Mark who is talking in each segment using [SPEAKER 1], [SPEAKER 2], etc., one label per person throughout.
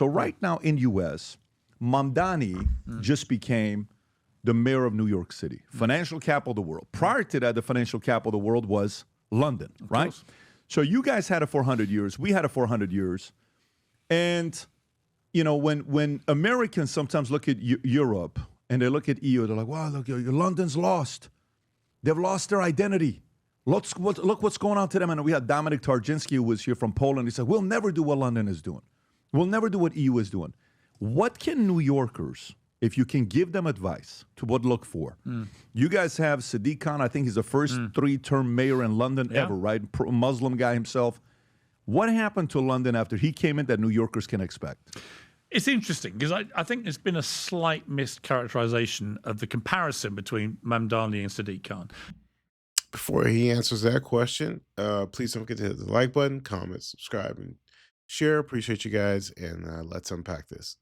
[SPEAKER 1] So right now in U.S., Mamdani just became the mayor of New York City, financial capital of the world. Prior to that, the financial capital of the world was London, right?
[SPEAKER 2] course.
[SPEAKER 1] So you guys had it for 100 years. We had it for 100 years. And, you know, when Americans sometimes look at Europe and they look at EU, they're like, wow, look, London's lost. They've lost their identity. Look what's going on to them. And we had Dominic Tarczynski, who was here from Poland. He said, we'll never do what London is doing. We'll never do what EU is doing. What can New Yorkers, if you can give them advice to what to look for? You guys have Sadiq Khan. I think he's the first three-term mayor in London ever, right? Muslim guy himself. What happened to London after he came in that New Yorkers can expect?
[SPEAKER 2] It's interesting because I think there's been a slight mischaracterization of the comparison between Mamdani and Sadiq Khan.
[SPEAKER 3] Before he answers that question, please don't forget to hit the like button, comment, subscribe, and share. Appreciate you guys, and let's unpack this.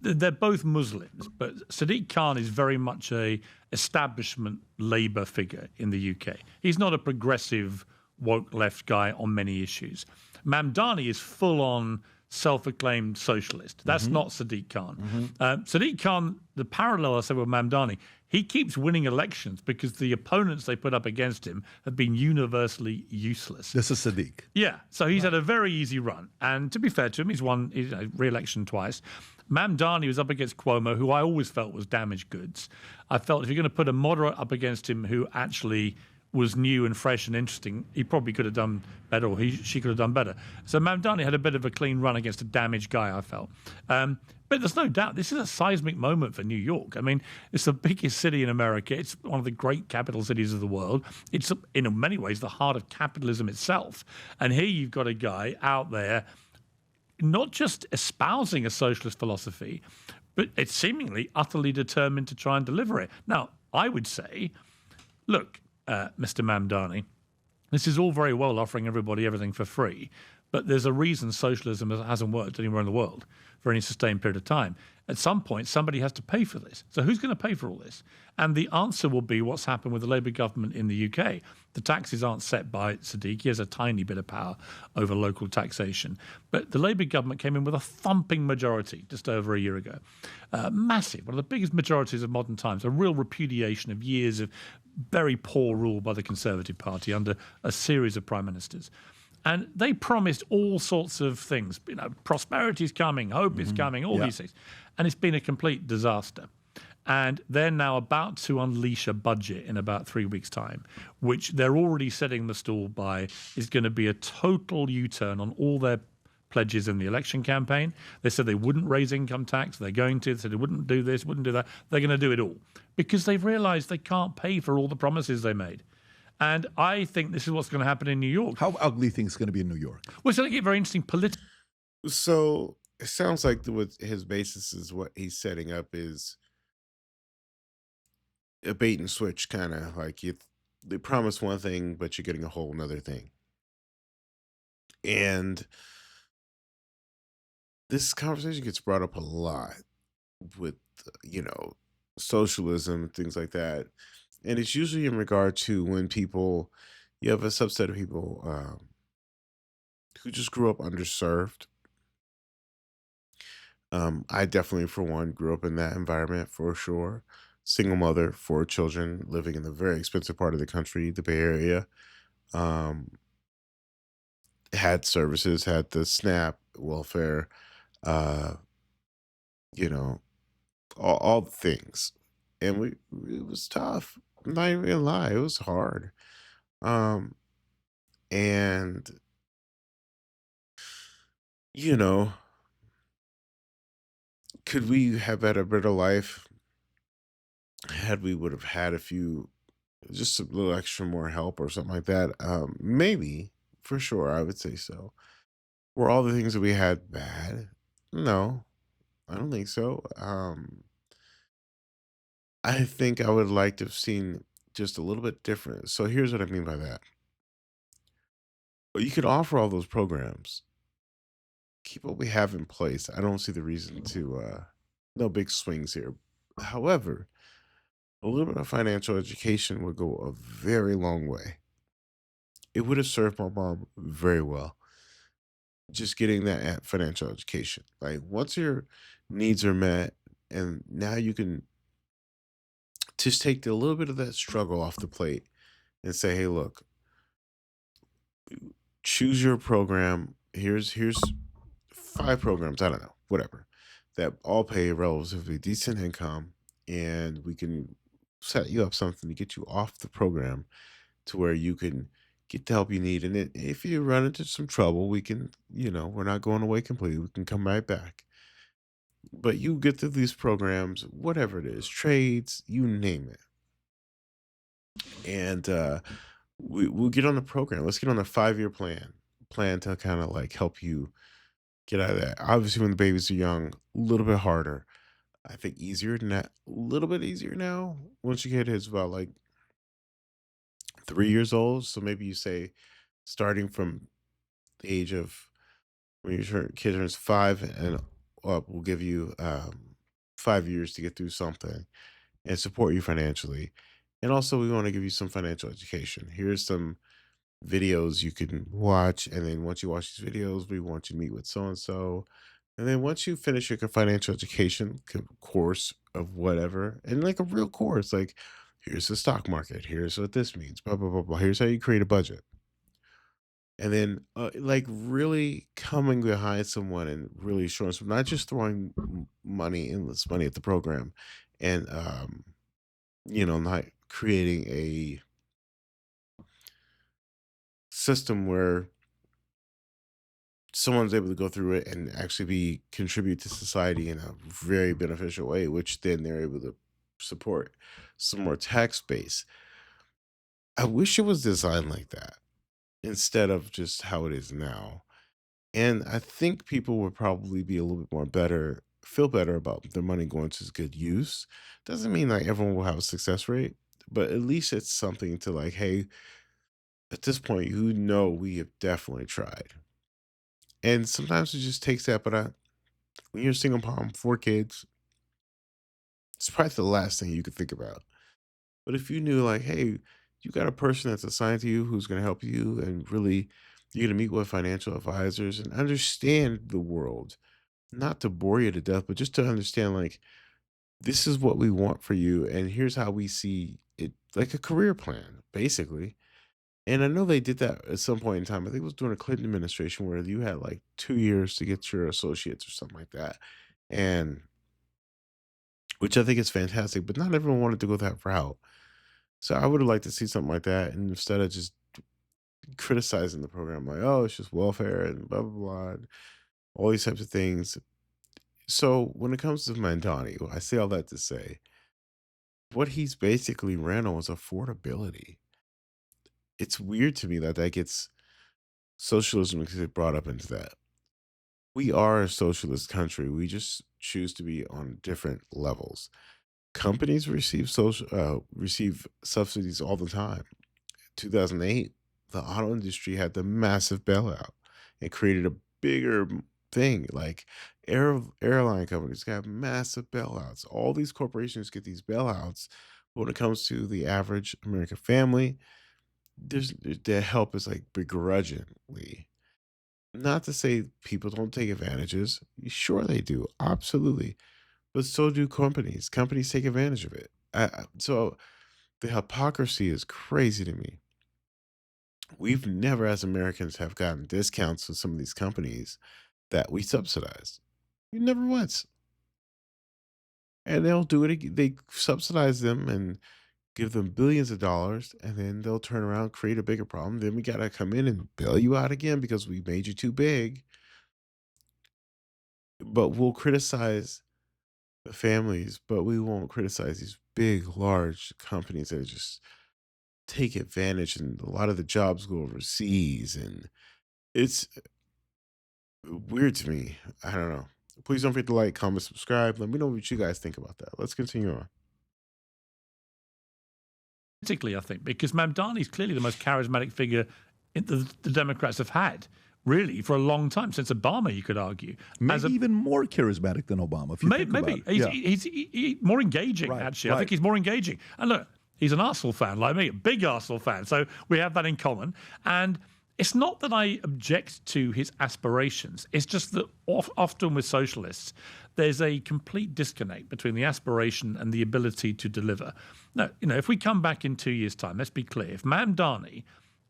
[SPEAKER 2] They're both Muslims, but Sadiq Khan is very much a establishment Labour figure in the UK. He's not a progressive woke left guy on many issues. Mamdani is full-on self-acclaimed socialist. That's not Sadiq Khan. Sadiq Khan, the parallel I said with Mamdani, he keeps winning elections because the opponents they put up against him have been universally useless.
[SPEAKER 1] This is Sadiq.
[SPEAKER 2] Yeah, so he's had a very easy run. And to be fair to him, he's won re-election twice. Mamdani was up against Cuomo, who I always felt was damaged goods. I felt if you're going to put a moderate up against him who actually was new and fresh and interesting, he probably could have done better, or she could have done better. So Mamdani had a bit of a clean run against a damaged guy, I felt. But there's no doubt this is a seismic moment for New York. I mean, it's the biggest city in America. It's one of the great capital cities of the world. It's, in many ways, the heart of capitalism itself. And here you've got a guy out there not just espousing a socialist philosophy, but it's seemingly utterly determined to try and deliver it. Now, I would say, look, Mr. Mamdani, this is all very well offering everybody everything for free, but there's a reason socialism hasn't worked anywhere in the world for any sustained period of time. At some point, somebody has to pay for this. So who's going to pay for all this? And the answer will be what's happened with the Labour government in the UK. The taxes aren't set by Sadiq. He has a tiny bit of power over local taxation. But the Labour government came in with a thumping majority just over a year ago. Massive, one of the biggest majorities of modern times, a real repudiation of years of very poor rule by the Conservative Party under a series of prime ministers. And they promised all sorts of things. You know, prosperity is coming, hope is coming, all these things. And it's been a complete disaster. And they're now about to unleash a budget in about 3 weeks' time, which they're already setting the stall by is going to be a total U-turn on all their pledges in the election campaign. They said they wouldn't raise income tax. They're going to. They said they wouldn't do this, wouldn't do that. They're going to do it all because they've realized they can't pay for all the promises they made. And I think this is what's going to happen in New York.
[SPEAKER 1] How ugly things going to be in New York?
[SPEAKER 2] Well, it's going to get very interesting politically.
[SPEAKER 3] So it sounds like what his basis is, what he's setting up is a bait and switch, kind of like they promise one thing, but you're getting a whole nother thing. And this conversation gets brought up a lot with, socialism, things like that. And it's usually in regard to when you have a subset of people who just grew up underserved. I definitely, for one, grew up in that environment for sure. Single mother, 4 children, living in the very expensive part of the country, the Bay Area. Had services, had the SNAP, welfare, all the things. And it was tough. I'm not even gonna lie, it was hard. And could we have had a better life had we would have had just a little extra more help or something like that? Maybe, for sure, I would say so. Were all the things that we had bad? No, I don't think so. I think I would like to have seen just a little bit different. So here's what I mean by that. Well, you could offer all those programs, keep what we have in place. I don't see the reason to, no big swings here. However, a little bit of financial education would go a very long way. It would have served my mom very well. just getting that financial education. Like once your needs are met, and now you can just take a little bit of that struggle off the plate and say, hey, look, choose your program. Here's 5 programs, I don't know, whatever, that all pay a relatively decent income, and we can set you up something to get you off the program to where you can get the help you need. And if you run into some trouble, we can, we're not going away completely. We can come right back. But you get through these programs, whatever it is, trades, you name it. And we'll get on the program. Let's get on a 5-year plan to kind of like help you get out of that. Obviously, when the babies are young, a little bit harder. I think easier than that, a little bit easier now. Once your kid is about like 3 years old, so maybe you say starting from the age of when your kid turns 5 and up, we'll give you 5 years to get through something and support you financially. And also, we want to give you some financial education. Here's some videos you can watch. And then once you watch these videos, we want you to meet with so and so. And then once you finish your financial education course of whatever, and like a real course, like here's the stock market, here's what this means, blah, blah, blah, blah. Here's how you create a budget. And then, like, really coming behind someone and really showing some, not just throwing money, endless money at the program, and not creating a system where someone's able to go through it and actually contribute to society in a very beneficial way, which then they're able to support some more tax base. I wish it was designed like that instead of just how it is now. And I think people would probably be a little bit more feel better about their money going to good use. Doesn't mean like everyone will have a success rate, but at least it's something to like, hey, at this point, we have definitely tried. And sometimes it just takes that. But when you're a single mom, 4 kids, it's probably the last thing you could think about. But if you knew, like, hey, you got a person that's assigned to you who's going to help you, and really you're going to meet with financial advisors and understand the world, not to bore you to death, but just to understand, like, this is what we want for you. And here's how we see it, like a career plan, basically. And I know they did that at some point in time. I think it was during the Clinton administration where you had like 2 years to get your associates or something like that. And which I think is fantastic, but not everyone wanted to go that route. So I would have liked to see something like that. And instead of just criticizing the program, like, oh, it's just welfare and blah, blah, blah, and all these types of things. So when it comes to Mandani, I say all that to say, what he's basically ran on was affordability. It's weird to me that gets socialism gets brought up into that. We are a socialist country. We just choose to be on different levels. Companies receive subsidies all the time. 2008, the auto industry had the massive bailout and created a bigger thing. Like airline companies got massive bailouts. All these corporations get these bailouts. But when it comes to the average American family, their help is like begrudgingly. Not to say people don't take advantages. Sure, they do. Absolutely. But so do companies. Companies take advantage of it. So the hypocrisy is crazy to me. We've never, as Americans, have gotten discounts with some of these companies that we subsidize. We never once. And they'll do it. They subsidize them and give them billions of dollars, and then they'll turn around, create a bigger problem. Then we got to come in and bail you out again because we made you too big. But we'll criticize the families, but we won't criticize these big, large companies that just take advantage, and a lot of the jobs go overseas. And it's weird to me. I don't know. Please don't forget to like, comment, subscribe. Let me know what you guys think about that. Let's continue on.
[SPEAKER 2] Politically, I think, because Mamdani is clearly the most charismatic figure the Democrats have had, really, for a long time, since Obama, you could argue.
[SPEAKER 1] Maybe even more charismatic than Obama, if you think about it.
[SPEAKER 2] He's more engaging, actually. I think he's more engaging. And look, he's an Arsenal fan like me, a big Arsenal fan. So we have that in common. And It's not that I object to his aspirations. It's just that often with socialists, there's a complete disconnect between the aspiration and the ability to deliver. Now, if we come back in 2 years' time, let's be clear. If Mamdani,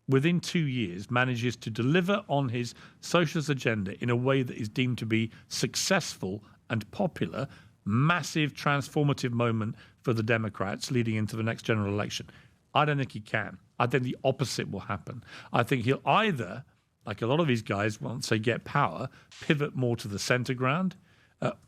[SPEAKER 2] within 2 years, manages to deliver on his socialist agenda in a way that is deemed to be successful and popular, massive transformative moment for the Democrats leading into the next general election, I don't think he can. I think the opposite will happen. I think he'll either, like a lot of these guys, once they get power, pivot more to the center ground,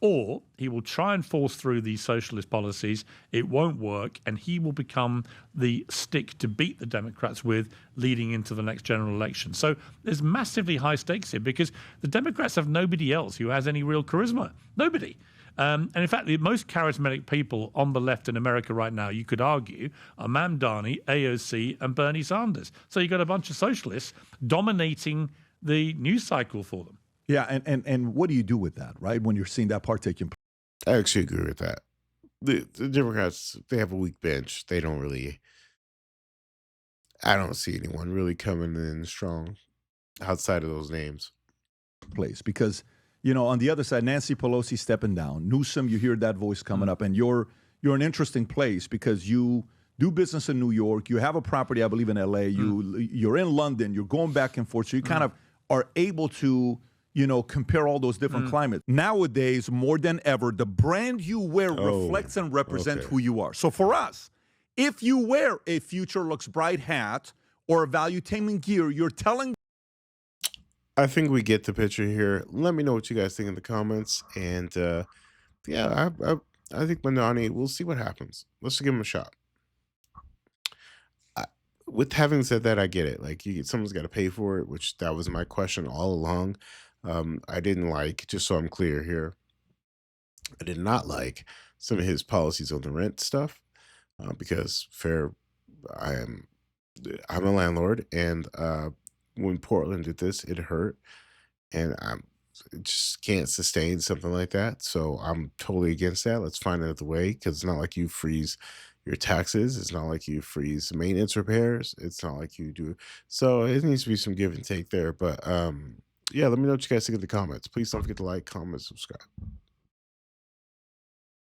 [SPEAKER 2] or he will try and force through these socialist policies. It won't work, and he will become the stick to beat the Democrats with leading into the next general election. So there's massively high stakes here because the Democrats have nobody else who has any real charisma. Nobody. And in fact, the most charismatic people on the left in America right now, you could argue, are Mamdani, AOC, and Bernie Sanders. So you've got a bunch of socialists dominating the news cycle for them.
[SPEAKER 1] Yeah, and what do you do with that, right? When you're seeing that part taking place?
[SPEAKER 3] I actually agree with that. The Democrats, they have a weak bench. They don't really, I don't see anyone really coming in strong outside of those names.
[SPEAKER 1] Because on the other side, Nancy Pelosi stepping down, Newsom, you hear that voice coming up, and you're an interesting place because you do business in New York, you have a property, I believe, in LA, you're in London, you're going back and forth, so you kind of are able to compare all those different climates. Nowadays, more than ever, the brand you wear reflects and represents who you are. So for us, if you wear a Future Looks Bright hat or a Valuetainment gear, you're telling.
[SPEAKER 3] I think we get the picture here. Let me know what you guys think in the comments. And yeah, I think Mamdani, we'll see what happens. Let's give him a shot. With having said that, I get it. Like, someone's got to pay for it, which that was my question all along. I didn't like, just so I'm clear here, I did not like some of his policies on the rent stuff because I'm a landlord, and when Portland did this, it hurt, and I just can't sustain something like that. So I'm totally against that. Let's find another way, because it's not like you freeze your taxes. It's not like you freeze maintenance repairs. It's not like you do. So it needs to be some give and take there. But yeah, let me know what you guys think in the comments. Please don't forget to like, comment, subscribe.